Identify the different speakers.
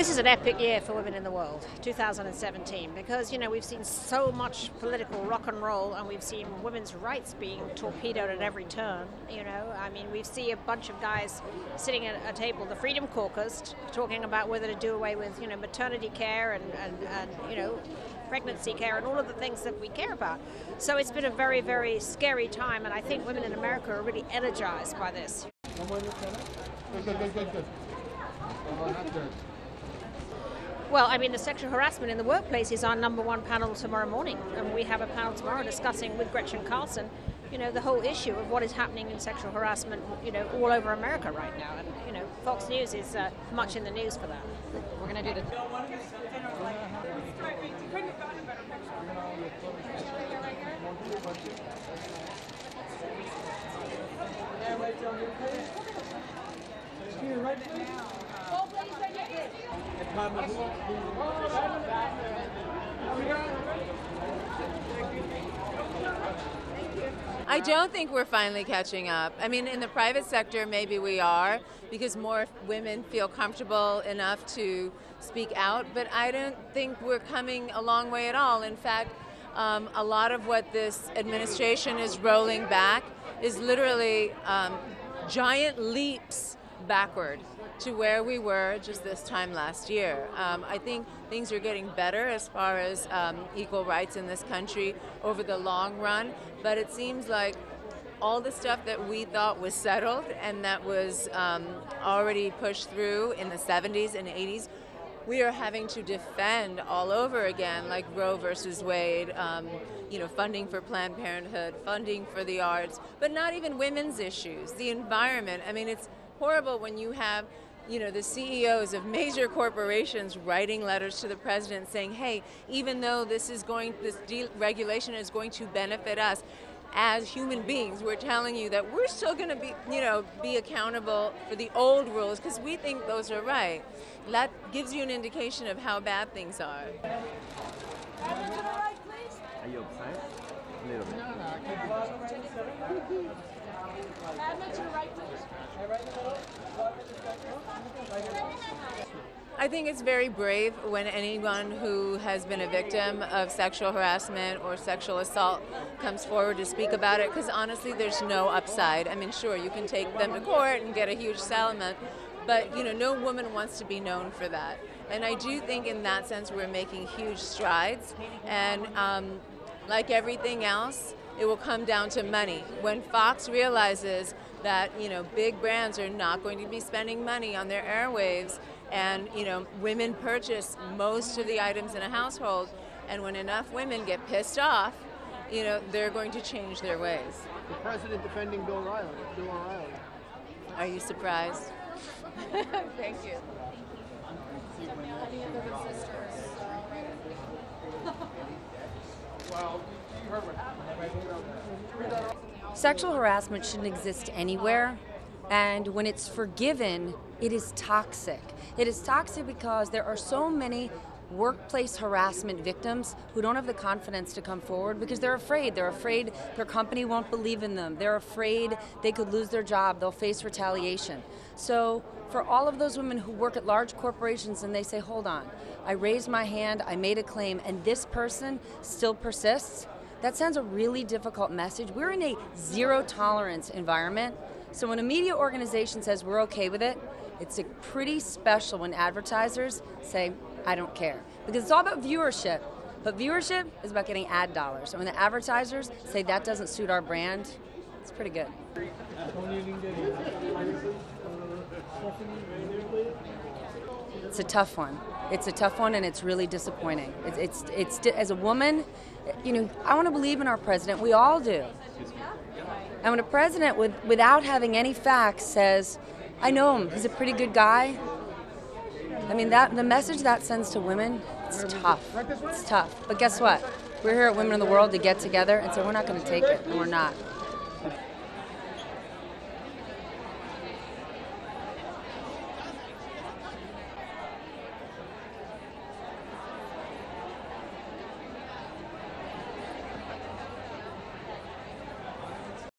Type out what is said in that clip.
Speaker 1: This is an epic year for women in the world, 2017, because, we've seen so much political rock and roll, and we've seen women's rights being torpedoed at every turn, we see a bunch of guys sitting at a table, the Freedom Caucus, talking about whether to do away with, maternity care and pregnancy care and all of the things that we care about. So it's been a very, very scary time, and I think women in America are really energized by this. Well, the sexual harassment in the workplace is our number one panel tomorrow morning, and we have a panel tomorrow discussing with Gretchen Carlson, the whole issue of what is happening in sexual harassment, all over America right now. And, Fox News is much in the news for that. We're going to do the...
Speaker 2: I don't think we're finally catching up. In the private sector, maybe we are, because more women feel comfortable enough to speak out, but I don't think we're coming a long way at all. In fact, a lot of what this administration is rolling back is literally giant leaps backward to where we were just this time last year. I think things are getting better as far as equal rights in this country over the long run, but it seems like all the stuff that we thought was settled and that was already pushed through in the 70s and 80s, we are having to defend all over again, like Roe versus Wade, funding for Planned Parenthood, funding for the arts, but not even women's issues, the environment. It's horrible when you have the CEOs of major corporations writing letters to the president saying, hey, even though this deregulation is going to benefit us as human beings, we're telling you that we're still going to be accountable for the old rules because we think those are right. That gives you an indication of how bad things are.
Speaker 3: Are you upset? A little bit.
Speaker 2: I think it's very brave when anyone who has been a victim of sexual harassment or sexual assault comes forward to speak about it, because honestly there's no upside. Sure, you can take them to court and get a huge settlement, but no woman wants to be known for that. And I do think in that sense we're making huge strides, and like everything else, it will come down to money. When Fox realizes that big brands are not going to be spending money on their airwaves, and women purchase most of the items in a household, and when enough women get pissed off, they're going to change their ways.
Speaker 3: The president defending Bill O'Reilly.
Speaker 2: Are you surprised? Thank you.
Speaker 4: Sexual harassment shouldn't exist anywhere, and when it's forgiven, it is toxic. It is toxic because there are so many workplace harassment victims who don't have the confidence to come forward because they're afraid. They're afraid their company won't believe in them. They're afraid they could lose their job. They'll face retaliation. So for all of those women who work at large corporations and they say, hold on, I raised my hand, I made a claim, and this person still persists, that sends a really difficult message. We're in a zero tolerance environment. So when a media organization says we're okay with it, it's pretty special when advertisers say, I don't care. Because it's all about viewership. But viewership is about getting ad dollars. And when the advertisers say that doesn't suit our brand, it's pretty good. It's a tough one. It's a tough one, and it's really disappointing. It's as a woman, I want to believe in our president. We all do. And when a president, without having any facts, says, I know him, he's a pretty good guy, the message that sends to women, it's tough. It's tough. But guess what? We're here at Women in the World to get together and say we're not going to take it, and we're not.